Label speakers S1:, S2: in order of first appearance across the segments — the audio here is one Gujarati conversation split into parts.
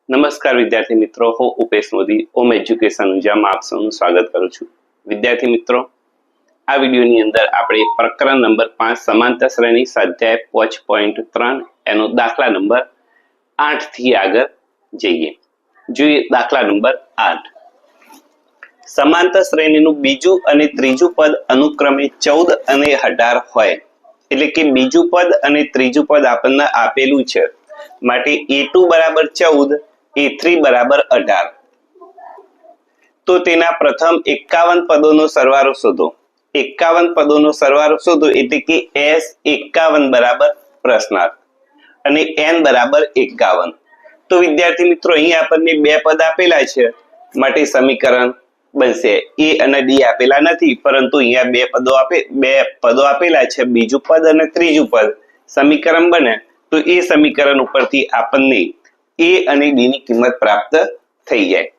S1: નમસ્કાર વિદ્યાર્થી મિત્રો, હું ઉપેશ મોદી ઓમ એજ્યુકેશન ઊંઝામાં આપ સૌનું સ્વાગત કરું છું. વિદ્યાર્થી મિત્રો, આ વિડીયોની અંદર આપણે પ્રકરણ નંબર 5 સમાંતર શ્રેણી સ્વાધ્યાય 5.3 એનો દાખલા નંબર 8 થી આગળ જઈએ. જોઈએ દાખલા નંબર 8. સમાંતર શ્રેણીનું બીજું અને ત્રીજું પદ અનુક્રમે 14 અને 18 હોય, એટલે કે બીજું પદ અને ત્રીજું પદ આપણને આપેલું છે, માટે a2 બરાબર 14, a3 બરાબર 18. તો તેના પ્રથમ 51 પદોનો સરવાળો શોધો. 51 પદોનો સરવાળો શોધો એટલે કે S51 બરાબર પ્રશ્નાર્થ અને n બરાબર 51. તો વિદ્યાર્થી મિત્રો, અહીં આપણને બે પદ આપેલા છે, માટે સમીકરણ બનશે. a અને d આપેલા નથી, પરંતુ અહીંયા બે પદો આપેલા છે, બીજું પદ અને ત્રીજું પદ. સમીકરણ બને તો એ સમીકરણ ઉપરથી આપણને a અને d ની કિંમત પ્રાપ્ત થઈ જાય.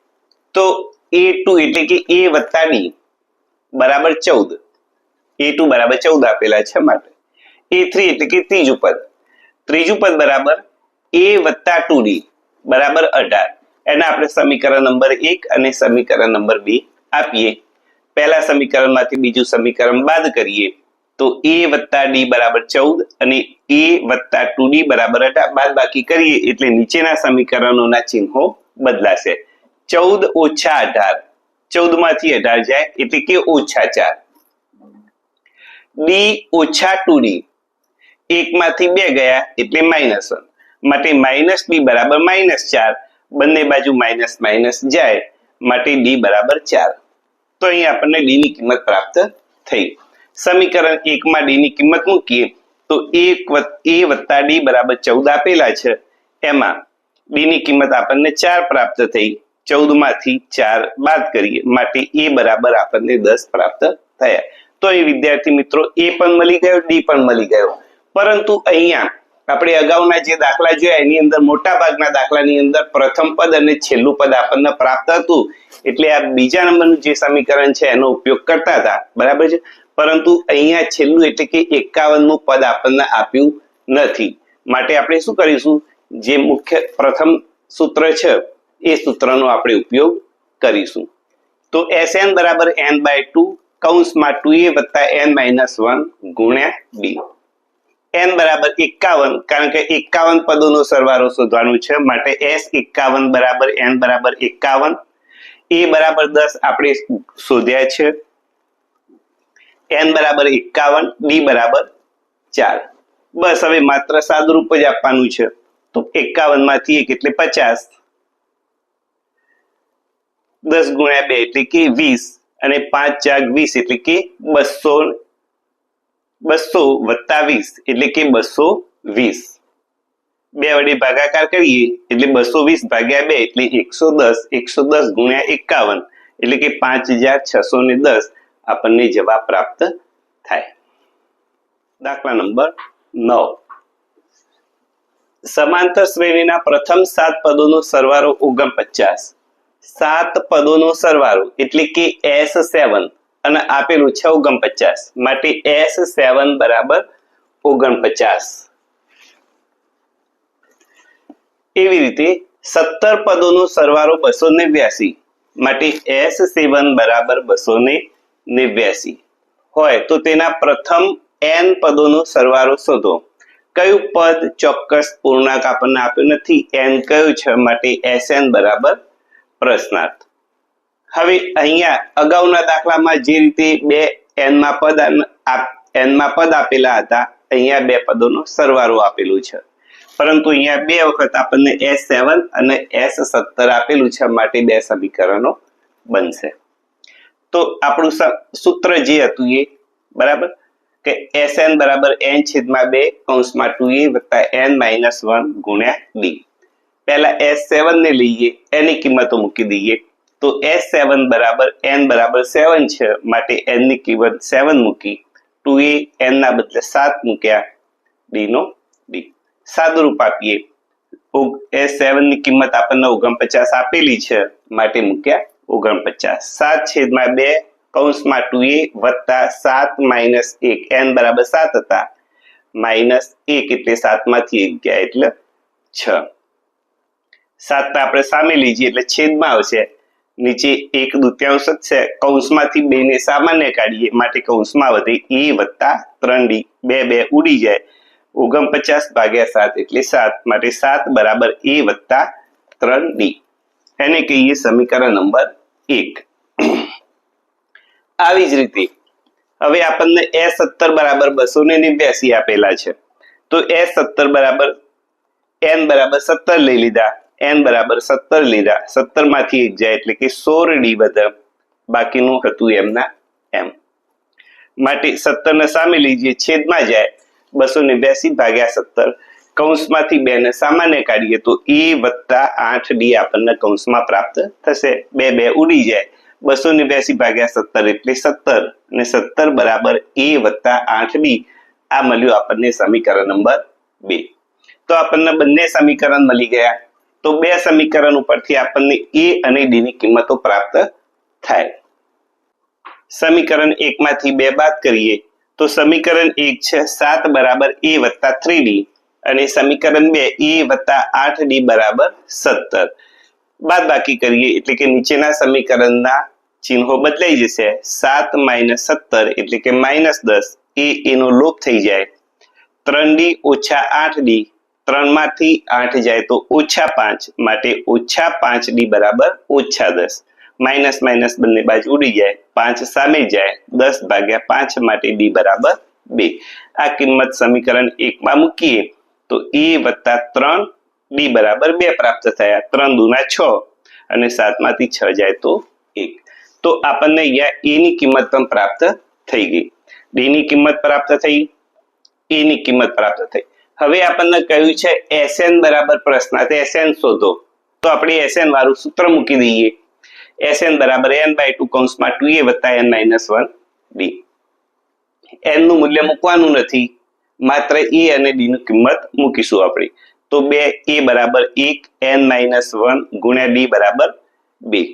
S1: તો a2 એટલે કે a વત્તા d બરાબર 14. a2 બરાબર 14 આપેલા છે, માટે a3 એટલે કે ત્રીજું પદ બરાબર a વત્તા 2d બરાબર 18. એને આપણે સમીકરણ નંબર 1 અને સમીકરણ નંબર 2 આપીએ. પહેલા સમીકરણમાંથી બીજું સમીકરણ બાદ કરીએ તો a વત્તા d બરાબર 14 અને a વત્તા 2d બરાબર 18 બાદ બાકી કરીએ એટલે નીચેના સમીકરણોના ચિહ્નો બદલાશે. 14 ઓછા 18, 14 માંથી 18 જાય એટલે કે ઓછા 4. d ઓછા 2d, 1 માંથી 2 ગયા એટલે -1, માટે -d બરાબર -4. બંને બાજુ માઇનસ માઇનસ જાય, માટે d બરાબર 4. તો અહીં આપણને d ની કિંમત પ્રાપ્ત થઈ. સમીકરણ 1 માં d ની કિંમત મૂકીએ તો a વત્તા d બરાબર 14 આપેલા છે, એમાં d ની કિંમત આપણને 4 પ્રાપ્ત થઈ. 14 માંથી 4 બાદ કરીએ, માટે a બરાબર આપણને 10 પ્રાપ્ત થયા. તો અહીં વિદ્યાર્થી મિત્રો a પણ મળી ગયો, d પણ મળી ગયો. પરંતુ અહીંયા આપણે અગાઉના જે દાખલા જોયા એની અંદર મોટા ભાગના દાખલાની અંદર પ્રથમ પદ અને છેલ્લું પદ આપણને પ્રાપ્ત હતું, એટલે આ બીજા નંબરનું જે સમીકરણ છે એનો ઉપયોગ કરતા હતા, બરાબર છે. પરંતુ અહીંયા છેલ્લું એટલે કે 51મું પદ આપણને આપ્યું નથી, માટે આપણે શું કરીશું, જે મુખ્ય પ્રથમ સૂત્ર છે એ સૂત્રનો આપણે ઉપયોગ કરીશું. તો Sn બરાબર n/2 કૌંસમાં 2a વત્તા n-1 ગુણ્યા d. n બરાબર 51, કારણ કે 51 પદોનો સરવાળો શોધવાનું છે, માટે S51 બરાબર n બરાબર 51. a બરાબર 10 આપણે શોધ્યા છે, n બરાબર 51, d બરાબર 4. બસ હવે માત્ર સાદુરૂપ જ આપવાનું છે. તો 51 માંથી 1 એટલે 50, 10 ગુણ્યા 2 એટલે કે 20, અને 5 ચાર 20 એટલે કે 200 વત્તા 20 એટલે કે 220. 2 વડે ભાગાકાર કરીએ એટલે 220 ભાગ્યા 2 એટલે 110. 110 ગુણ્યા 51 એટલે કે 5610 આપણને જવાબ પ્રાપ્ત થાય. દાખલા નંબર 9. સમાંતર શ્રેણીના પ્રથમ 7 પદોનો સરવાળો 49. 7 પદોનો સરવાળો એટલે કે S7 અને આપેલું છે 49, માટે S7 બરાબર 49. એવી રીતે 17 પદોનો સરવાળો 289, માટે S7 બરાબર 289 હોય તો તેના પ્રથમ n પદોનો સરવાળો શોધો. કયું પદ ચોક્કસ પૂર્ણાંક આપણને આપ્યું નથી, n કયું છે, માટે Sn બરાબર પ્રશ્નાર્થ. હવે અહીંયા અગાઉના દાખલામાં જે રીતે બે n માં પદ આપેલા હતા, અહીંયા બે પદોનો સરવાળો આપેલું છે, પરંતુ અહીંયા બે વખત આપણને S7 અને S17 આપેલું છે, માટે બે સમીકરણો બનશે. તો આપણું સૂત્ર જે હતું એ બરાબર કે Sn બરાબર n/2 કૌંસમાં 2a વત્તા n-1 ગુણ્યા d. પહેલા S7 ને લઈએ, એની કિંમતો મૂકી દઈએ. તો S7 બરાબર n બરાબર 7 છે, માટે n ની કિંમત 7 મૂકી, 2a n ના બદલે 7 મૂક્યા, d નો d. સાદુરૂપ આપીએ, S7 ની કિંમત આપણને 49 આપેલી છે, માટે મૂક્યા 49. 7/2 કૌંસમાં 2a વત્તા 7 - 1, n બરાબર 7 હતા, -1 એટલે 7 માંથી 1 ગયા એટલે 6. 7 આપણે સામે લીધી એટલે છેદમાં આવશે, નીચે 1/2 જ છે, કૌંસમાંથી 2 ને સામાન્ય કાઢીએ માટે કૌંસમાં વધે a વત્તા 3d, 2 ઉડી જાય, 49 ભાગ્યા 7 એટલે 7, માટે 7 બરાબર a વત્તા 3d. એને કહીએ સમીકરણ નંબર 1. આવી જ રીતે હવે આપણને a17 બરાબર 289 આપેલા છે, તો a17 બરાબર n બરાબર 17 લઈ લીધા, n બરાબર 17 લીધા, 17 માંથી 1 જાય એટલે કે 16d વધે, બાકીનું હતું એમના એમ, માટે 17 ને સામે લીજીએ, છેદમાં જાય, 289 ભાગ્યા 17, કૌંસમાંથી 2 ને સામાન્ય કાઢીએ તો a વત્તા 8d આપણને કૌંસમાં પ્રાપ્ત થશે, 2 ઉડી જાય, 289 ભાગ્યા 17 એટલે 17, અને 17 બરાબર a વત્તા 8d. આ મળ્યું આપણને સમીકરણ નંબર 2. તો આપણને બંને સમીકરણ મળી ગયા, તો બે સમીકરણ ઉપરથી આપણને a અને d ની કિંમતો પ્રાપ્ત થાય. સમીકરણ 1 માંથી 2 બાદ કરીએ તો સમીકરણ 1 છે 7 બરાબર a વત્તા 3d, અને સમીકરણ 2 a વત્તા 8d બરાબર 17. બાદ બાકી કરીએ એટલે કે નીચેના સમીકરણના ચિહ્નો બદલાઈ જશે, 7 - 17 એટલે કે -10, એનો લોપ થઈ જાય, 3d ઓછા 8d, 3 માંથી 8 જાય તો -5, માટે -5d બરાબર -10, માઇનસ માઇનસ બંને બાજુ ઉડી જાય, 5 સામે જાય, 10 ભાગ્યા 5 માટે d બરાબર 2. આ કિંમત સમીકરણ 1 માં મૂકીએ તો a વત્તા 3d બરાબર 2 પ્રાપ્ત થયા, 3 દુના 6, અને 7 માંથી 6 જાય તો 1. તો આપણને અહીંયા a ની કિંમત પણ પ્રાપ્ત થઈ ગઈ, d ની કિંમત પ્રાપ્ત થઈ, a ની કિંમત પ્રાપ્ત થઈ. હવે આપણને કહ્યું છે Sn બરાબર પ્રશ્નાર્થ Sn શોધો, તો આપણે Sn વાળું સૂત્ર મૂકી દઈએ, Sn બરાબર n/2 કૌંસમાં 2a વત્તા n - 1d. n નું મૂલ્ય મૂકવાનું નથી, માત્ર a અને d ની કિંમત મૂકીશું આપણે, તો 2a બરાબર 1, n - 1 ગુણ્યા d બરાબર 2,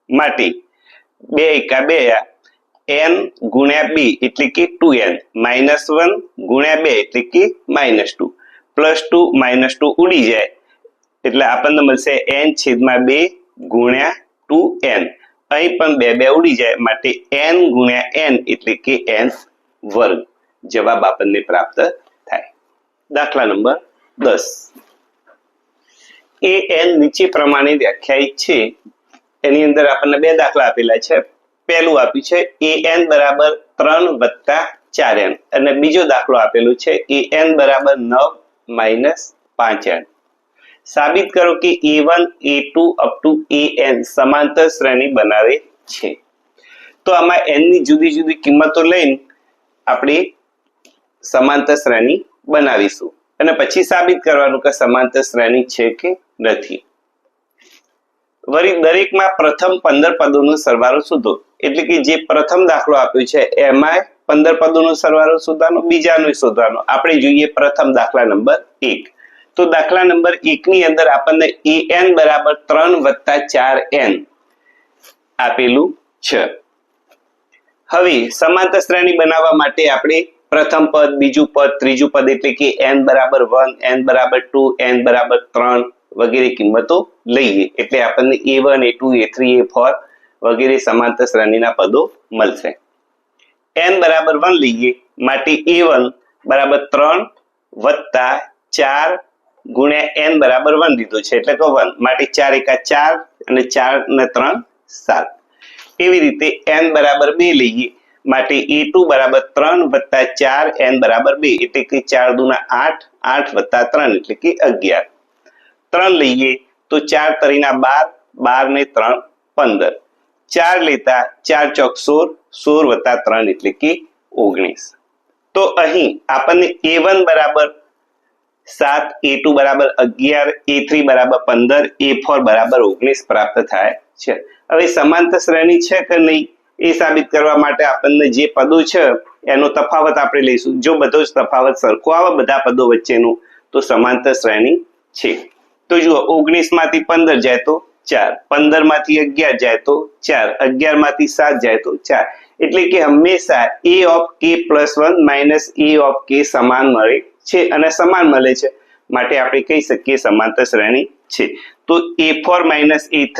S1: માટે 2 એકા 2, n ગુણ્યા 2 એટલે કે 2n, -1 ગુણ્યા 2 એટલે કે -2, +2 -2 ઉડી જાય એટલે આપણને મળશે n/2 ગુણ્યા 2n, અહીં પણ 2 ઉડી જાય, માટે n ગુણ્યા n એટલે કે n વર્ગ. જવાબ આપણને પ્રાપ્ત થાય. દાખલા નંબર 10. an નીચે પ્રમાણે વ્યાખ્યાયિત છે, એની અંદર આપણને 2 દાખલા આપેલા છે. પહેલું આપ્યું છે an બરાબર 3 વત્તા 4n, અને બીજો દાખલો આપેલો છે an બરાબર 9 - 5n. સાબિત કરો કે a1 a2 up to an સમાંતર શ્રેણી બનાવે છે. તો આમાં n ની જુદી જુદી કિંમતો લઈને આપણે સમાંતર શ્રેણી બનાવીશું, અને પછી સાબિત કરવાનું કે સમાંતર શ્રેણી છે કે નથી. વળી દરેકમાં પ્રથમ 15 પદોનો સરવાળો શોધો, એટલે કે જે પ્રથમ દાખલો આપ્યો છે એમાં 15 પદોનો સરવાળો શોધવાનો, બીજાનો શોધવાનો. આપણે જોઈએ પ્રથમ દાખલા નંબર 1. તો દાખલા નંબર 1 ની અંદર આપણને an બરાબર 3 વત્તા 4n આપેલું છે. હવે સમાંતર શ્રેણી બનાવવા માટે આપણે પ્રથમ પદ, બીજું પદ, ત્રીજું પદ એટલે કે n બરાબર 1, n બરાબર 2, n બરાબર 3 વગેરે કિંમતો લઈએ, એટલે આપણને a1 a2 a3 a4 વગેરે સમાંતર શ્રેણીના પદો મળશે. n બરાબર 1 લઈએ, માટે a1 બરાબર 3 વત્તા 4 ગુણ્યા n બરાબર 1 લીધો છે એટલે કે 1, માટે 4 એકા 4 અને 4 ને 3 7. એવી રીતે n બરાબર 2 લઈએ, માટે a2 બરાબર 3 વત્તા 4 n બરાબર 2 એટલે કે 4 દુના 8, 8 વત્તા 3 એટલે કે 11. 3 લઈએ તો 4 તરીના 12, 12 ને 3 15. 4 લેતા 4 ચોક 16, 16 વત્તા 3 એટલે કે 19. તો અહીં આપણને a1 બરાબર 7, a2 બરાબર 11, a3 બરાબર 15, a4 બરાબર 19 પ્રાપ્ત થાય છે. હવે સમાંતર શ્રેણી છે કે નહીં એ સાબિત કરવા માટે આપણને જે પદો છે એનો તફાવત આપણે લઈશું. જો બધો જ તફાવત સરખો આવે બધા પદો વચ્ચેનો તો સમાંતર શ્રેણી છે. તો જુઓ 19 માંથી 15 જાય તો 4, 15 માંથી 11 જાય તો 4, 11 માંથી 7 જાય તો 4. એટલે કે હંમેશા a of k + 1 - a of k સમાન મળે છે, અને સમાન મળે છે માટે આપણે કહી શકીએ સમાંતર શ્રેણી છે. તો a4 - a3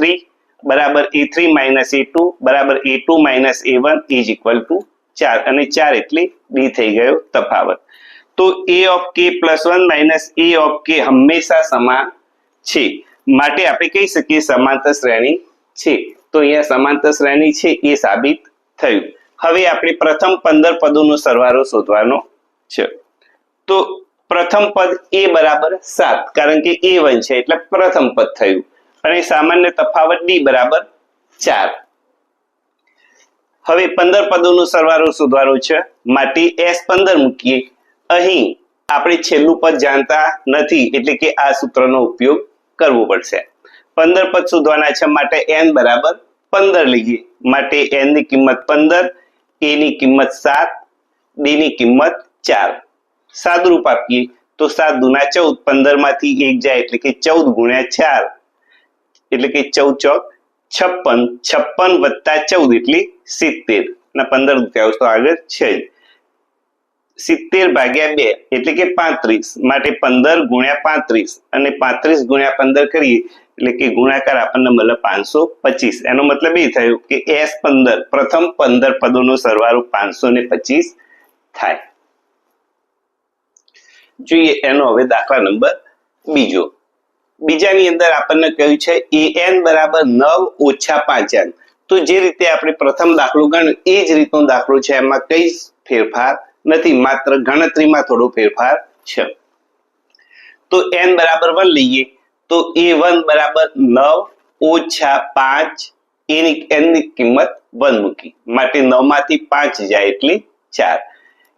S1: બરાબર a3 - a2 બરાબર a2 - a1 is equal to 4 અને 4 એટલે d થઈ ગયો તફાવત. તો a of k + 1 - a of k હંમેશા સમાન છે માટે આપણે કહી શકીએ સમાંતર શ્રેણી છે. તો અહીંયા સમાંતર શ્રેણી છે એ સાબિત થયું. હવે આપણે પ્રથમ 15 પદોનો સરવાળો શોધવાનો છે. તો પ્રથમ પદ a બરાબર 7 કારણ કે a1 છે એટલે પ્રથમ પદ થયું અને સામાન્ય તફાવત d બરાબર 4. હવે 15 પદોનો સરવાળો શોધવાનો છે માટે s15 મૂકીએ. અહીં આપણે છેલ્લું પદ જાણતા નથી એટલે કે આ સૂત્રનો ઉપયોગ કરવો પડશે. 15 પદ શોધવાના છે માટે n બરાબર 15 લઈએ. માટે n ની કિંમત 15, a ની કિંમત 7, d ની કિંમત 4. સાદુરૂપ આપીએ તો 7 દુના 14, 15 માંથી 1 જાય એટલે કે 14 ગુણ્યા 4 એટલે કે 14 ચોક 56, 56 વત્તા 14 એટલે 70 અને 15 દુત્યાંશ તો આગળ છે જ. 70 ભાગ્યા 2 એટલે કે 35 માટે 15 ગુણ્યા 35 અને 35 ગુણ્યા 15 કરીએ એટલે કે ગુણાકાર આપણને મળે 525. એનો મતલબ એ થયો કે S15 પ્રથમ 15 પદોનો સરવાળો 525 થાય. જોઈએ એનો હવે દાખલા નંબર બીજો. બીજાની અંદર આપણને કહ્યું છે an બરાબર 9 ઓછા 5n. તો જે રીતે આપણે પ્રથમ દાખલો ગણ્યો એ જ રીતનો દાખલો છે, એમાં કઈ ફેરફાર નથી, માત્ર ગણતરીમાં થોડો ફેરફાર છે. તો n બરાબર 1 લઈએ તો a1 બરાબર 9 ઓછા 5 n ની કિંમત 1 મૂકી માટે 9 માંથી 5 જાય એટલે 4.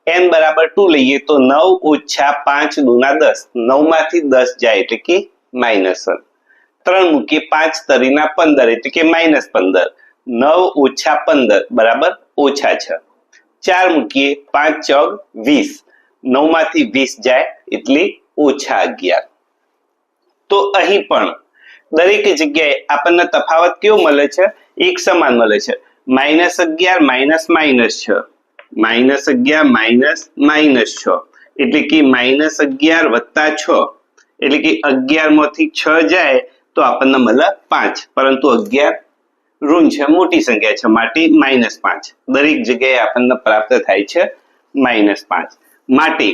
S1: n બરાબર 2 લઈએ તો 9 ઓછા 5 દુના 10, 9 માંથી 10 જાય એટલે કે -1. 3 મૂકીએ 5 તરીના 15 એટલે કે -15. 9 ઓછા 15 બરાબર ઓછા 6. 4 મૂકીએ 5 ચોક 20, 9 માંથી 20 જાય એટલે ઓછા 11. તો અહીં પણ દરેક જગ્યાએ આપણને તફાવત કેવો મળે છે? એક સમાન મળે છે. -11 -6, -11 -6 એટલે કે -11 વત્તા 6 એટલે કે 11 માંથી 6 જાય તો આપણને મળે 5, પરંતુ 11 ઋણ છે, મોટી સંખ્યા છે માટે -5. દરેક જગ્યાએ આપણને પ્રાપ્ત થાય છે -5. માટે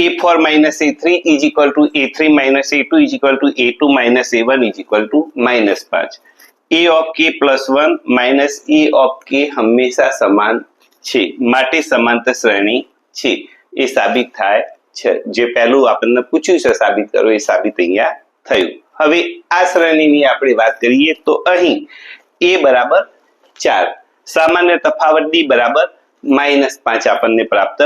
S1: a4 - a3 is equal to a3 - a2 is equal to a2 - a1 is equal to -5. a of k + 1 - a of k હંમેશા સમાન છે માટે સમાંતર શ્રેણી છે એ સાબિત થાય છે. જે પહેલું આપણને પૂછ્યું છે સાબિત કરો એ સાબિત અહીંયા થયું. હવે આ શ્રેણીની આપણે વાત કરીએ તો અહીં a બરાબર 4, સામાન્ય તફાવત d બરાબર -5 આપણને પ્રાપ્ત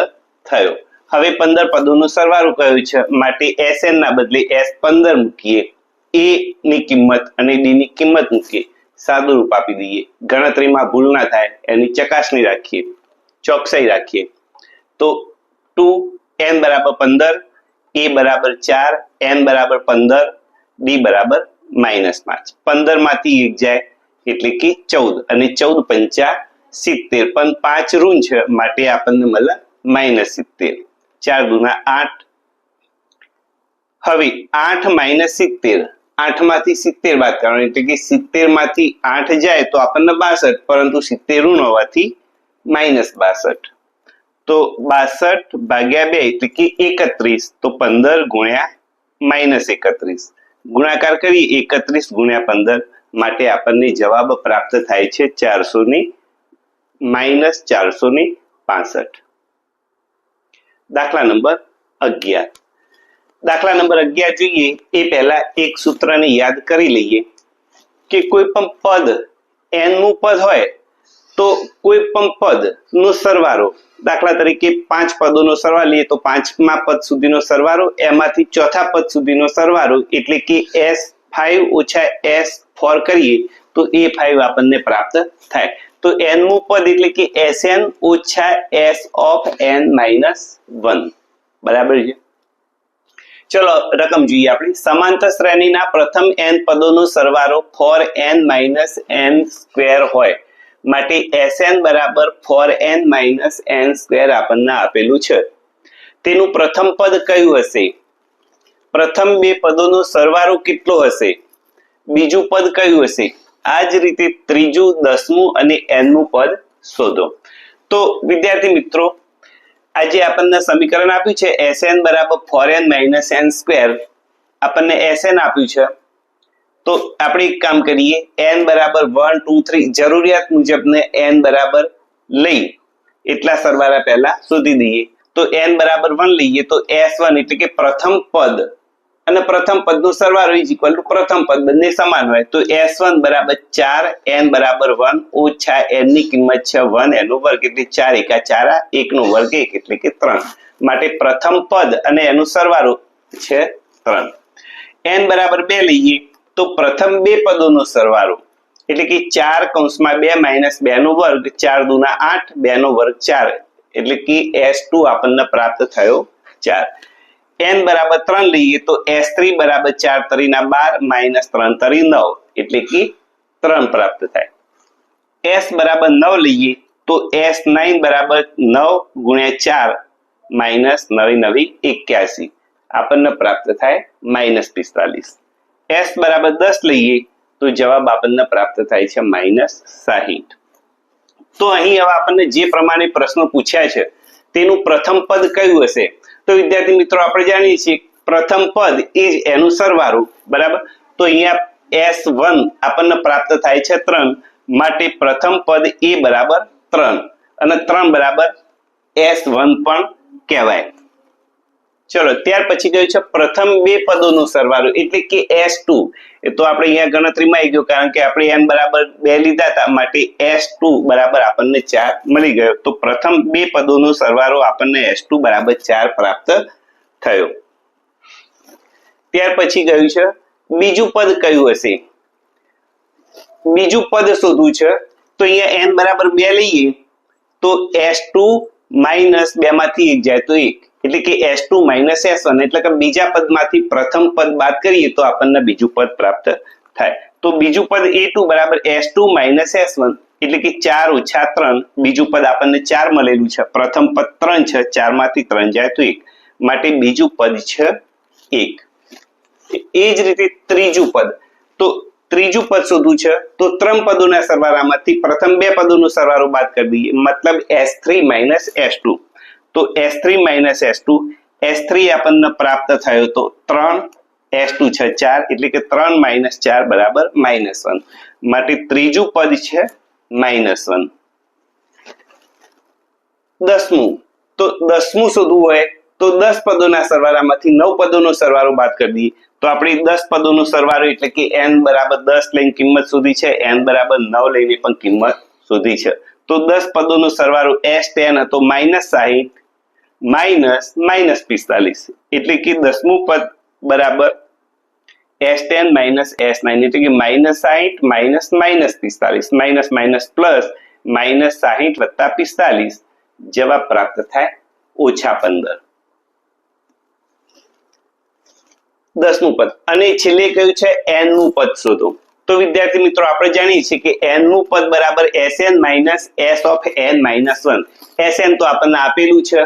S1: થયો. હવે 15 પદોનો સરવાળો કહ્યું છે માટે sn ના બદલે s15 મૂકીએ. a ની કિંમત અને d ની કિંમત મૂકીએ. સાદું રૂપ આપી દઈએ. ગણતરીમાં ભૂલ ના થાય એની ચકાસણી રાખીએ, ચોકસાઈ રાખીએ. તો 2n બરાબર 15, a બરાબર 4, n બરાબર 15, d બરાબર -5. 15 માંથી 1 જાય એટલે કે 14 અને 14 પંચા 70, પણ 5 ઋણ છે માટે આપણને મળે -70. 4 દુના 8. હવે 8 - 70, 8 માંથી 70 બાદ કરવાનું એટલે કે 70 માંથી 8 જાય તો આપણને 62, પરંતુ 70 ઋણ હોવાથી -62. તો 62 ભાગ્યા 2 એટલે કે 31. તો 15 ગુણ્યા -31 ગુણાકાર કરીએ 31 ગુણ્યા 15 માટે આપણને જવાબ પ્રાપ્ત થાય છે -465. દાખલા નંબર 11. દાખલા નંબર 11 જોઈએ એ પહેલા એક સૂત્રને યાદ કરી લઈએ કે કોઈ પણ પદ n નું પદ હોય તો કોઈ પણ પદ નો સરવાળો, દાખલા તરીકે 5 પદોનો સરવાળો લઈએ તો 5મા પદ સુધીનો સરવાળો, એમાંથી ચોથા પદ સુધીનો સરવાળો એટલે કે s5 ઓછા s4 કરીએ તો a5 આપણને પ્રાપ્ત થાય. તો n નું પદ એટલે કે sn ઓછા s of n - 1 બરાબર છે. ચલો રકમ જોઈએ આપણે. સમાંતર શ્રેણીના પ્રથમ n પદોનો સરવાળો 4n - n² હોય માટે sn બરાબર 4n - n² આપણને આપેલું છે. તેનું પ્રથમ પદ કયું હશે? પ્રથમ બે પદોનો સરવાળો કેટલો હશે? બીજું પદ કયું હશે? આ જ રીતે ત્રીજું, 10મું અને nમું પદ શોધો. તો વિદ્યાર્થી મિત્રો, આજે આપણને સમીકરણ આપ્યું છે Sn બરાબર 4n - n² આપણને Sn આપ્યું છે. તો આપણે એક કામ કરીએ, n બરાબર 1 2 3 જરૂરિયાત મુજબને n બરાબર લઈ એટલા સરવાળા પહેલા શોધી દઈએ. તો n બરાબર 1 લઈએ તો S1 એટલે કે પ્રથમ પદ અને પ્રથમ પદનો સરવાળો ઇઝ ઇક્વલ ટુ પ્રથમ પદ, બંને સમાન હોય. તો S1 બરાબર 4, n બરાબર 1 ઓછા n ની કિંમત છે 1, એનો વર્ગ એટલે 4 એકા 4, 1 નો વર્ગ 1 એટલે કે 3. માટે પ્રથમ પદ અને એનો સરવાળો છે 3. n બરાબર 2 લઈએ તો પ્રથમ બે પદોનો સરવાળો એટલે કે 4 કૌંસમાં 2 - 2 નો વર્ગ, 4 દુના 8, 2 નો વર્ગ 4 એટલે કે S2 આપણને પ્રાપ્ત થયો 4. n બરાબર 3 લઈએ તો S3 બરાબર 4 તરીના 12 - 3 તરી 9 એટલે કે 3 પ્રાપ્ત થાય. S બરાબર 9 લઈએ તો S9 બરાબર 9 ગુણ્યા 4 - 9 9 81 આપણને પ્રાપ્ત થાય -45. S બરાબર 10 લઈએ તો જવાબ આપણને પ્રાપ્ત થાય છે -60. તો અહીં હવે આપણને જે પ્રમાણે પ્રશ્નો પૂછ્યા છે તેનું પ્રથમ પદ કયું હશે? તો વિદ્યાર્થી મિત્રો, આપણે જાણીએ છીએ પ્રથમ પદ એ જ એનું સરવાળો, બરાબર. તો અહીંયા S1 આપણને પ્રાપ્ત થાય છે 3, માટે પ્રથમ પદ એ બરાબર 3 અને 3 બરાબર S1 પણ કહેવાય. ચલો, ત્યાર પછી ગયું છે પ્રથમ બે પદોનો સરવાળો એટલે કે S2. એ તો આપણે અહીંયા ગણતરીમાં આવી ગયો, કારણ કે આપણે n બરાબર 2 લીધા હતા, માટે S2 બરાબર આપણને 4 મળી ગયો. તો પ્રથમ બે પદોનો સરવાળો આપણને S2 બરાબર 4 પ્રાપ્ત થયો. ત્યાર પછી ગયું છે બીજું પદ કયું હશે? બીજું પદ શોધવું છે. તો અહીંયા n બરાબર 2 લઈએ તો S2 માઇનસ 2 માંથી 1 જાય તો 1 એટલે કે S2 માઇનસ S1 એટલે કે બીજા પદમાંથી પ્રથમ પદ બાદ કરીએ તો આપણને બીજું પદ પ્રાપ્ત થાય. તો બીજું પદ A2 બરાબર S2 માઇનસ S1 એટલે કે 4 ઓછા 3. બીજું પદ આપણને 4 મળેલું છે, પ્રથમ પદ 3 છે, 4 માંથી 3 જાય તો 1, માટે બીજું પદ છે 1. એ જ રીતે ત્રીજું પદ. તો ત્રીજું પદ શોધવું છે તો 3 પદોના સરવાળામાંથી પ્રથમ બે પદોનો સરવાળો બાદ કરી દઈએ, મતલબ S3 માઇનસ S2. તો S3 માઇનસ S2, S3 આપણને પ્રાપ્ત થયો તો 3, S2 છે 4 એટલે કે 3 માઇનસ 4 બરાબર -1, માટે ત્રીજું પદ છે -1. 10મું. તો 10મું શોધવું હોય તો 10 પદોના સરવાળામાંથી 9 પદોનો સરવાળો બાદ કરી દઈએ. તો આપણે 10 પદોનો સરવાળો એટલે કે n બરાબર 10 લઈને કિંમત શોધી છે, n બરાબર 9 લઈને પણ કિંમત શોધી છે. તો 10 પદોનો સરવાળો S10 હતો -60 -45 એટલે કે 10મું પદ બરાબર S10 માઇનસ S9 એટલે કે -60 -45 પ્લસ -60 વત્તા 45 જવાબ પ્રાપ્ત થાય -15. 10મું પદ. અને છેલ્લે કયું છે nમું પદ શોધો. તો વિદ્યાર્થી મિત્રો, આપણે જાણીએ છીએ કે nમું પદ બરાબર Sn minus S of n minus 1. Sn તો આપણને આપેલું છે,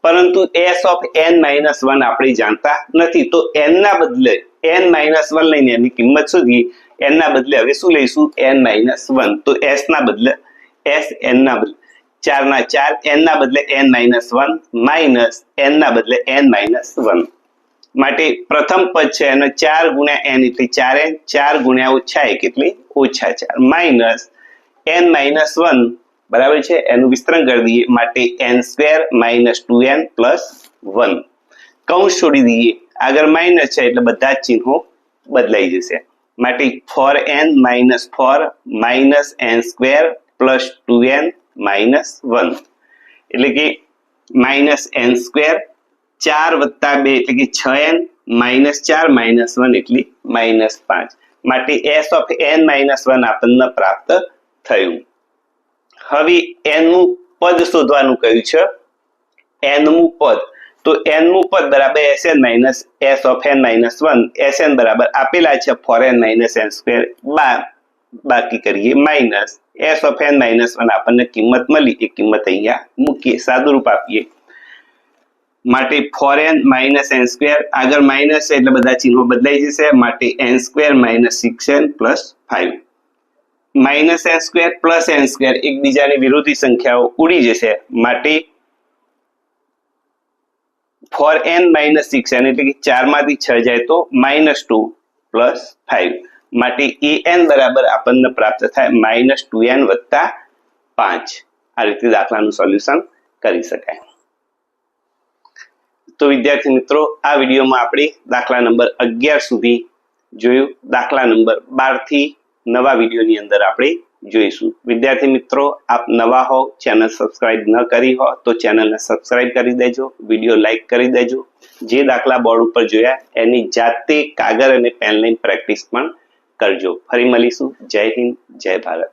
S1: પરંતુ S ઓફ n માઇનસ 1 આપણે જાણતા નથી. તો n ના બદલે n માઇનસ 1 લઈને એની કિંમત શોધીએ. n ના બદલે હવે શું લઈશું? n minus 1. તો S ના બદલે S, n ના બદલે 4 ના 4, n ના બદલે n માઇનસ 1 માઇનસ n ના બદલે n માઇનસ 1. માટે પ્રથમ પદ છે એનો 4 ગુણ્યા n એટલે 4n, 4 ગુણ્યા ઓછા 1 એટલે -4 માઇનસ n માઇનસ 1 બરાબર છે, એનું વિસ્તરણ કરી દઈએ, માટે n² માઇનસ 2n પ્લસ 1. કૌંસ છોડી દઈએ, આગળ માઇનસ છે એટલે બધા જ ચિહ્નો બદલાઈ જશે. માટે 4n minus 4 minus n² plus 2n minus 1 એટલે કે -n², 4 વત્તા 2 એટલે કે 6n, -4 માઇનસ 1 એટલે -5. માટે S ઓફ n માઇનસ 1 આપણને પ્રાપ્ત થયું. હવે nમું પદ શોધવાનું કહ્યું છે. nમું પદ. તો nમું પદ બરાબર Sn minus S of n minus 1. Sn બરાબર આપેલા છે 4n માઇનસ n², બાકી કરીએ minus S of n minus 1 આપણને કિંમત મળી, એ કિંમત અહીંયા મૂકીએ, સાદુરૂપ આપીએ. માટે 4n માઇનસ n સ્ક્વેર, આગળ માઇનસ છે એટલે બધા ચિહ્નો બદલાઈ જશે, માટે n square minus 6n plus 5. Minus n square plus n square એકબીજાની વિરોધી સંખ્યાઓ ઉડી જશે, માટે 4n માઇનસ 6n એટલે કે 4 માંથી 6 જાય તો -2 પ્લસ 5, માટે an બરાબર આપણને પ્રાપ્ત થાય -2n વત્તા 5. આ રીતે દાખલાનું સોલ્યુશન કરી શકાય. તો વિદ્યાર્થી મિત્રો, આ વિડીયોમાં આપણે દાખલા નંબર 11 સુધી જોયું. દાખલા નંબર 12 થી નવા વિડીયોની અંદર આપણે જોઈશું. વિદ્યાર્થી મિત્રો, આપ નવા હો, ચેનલ સબસ્ક્રાઇબ ન કરી હો તો ચેનલને સબસ્ક્રાઇબ કરી દેજો, વિડીયો લાઈક કરી દેજો. જે દાખલા બોર્ડ ઉપર જોયા એની જાતે કાગળ અને પેન લઈને પ્રેક્ટિસ પણ કરજો. ફરી મળીશું. જય હિન્દ, જય ભારત.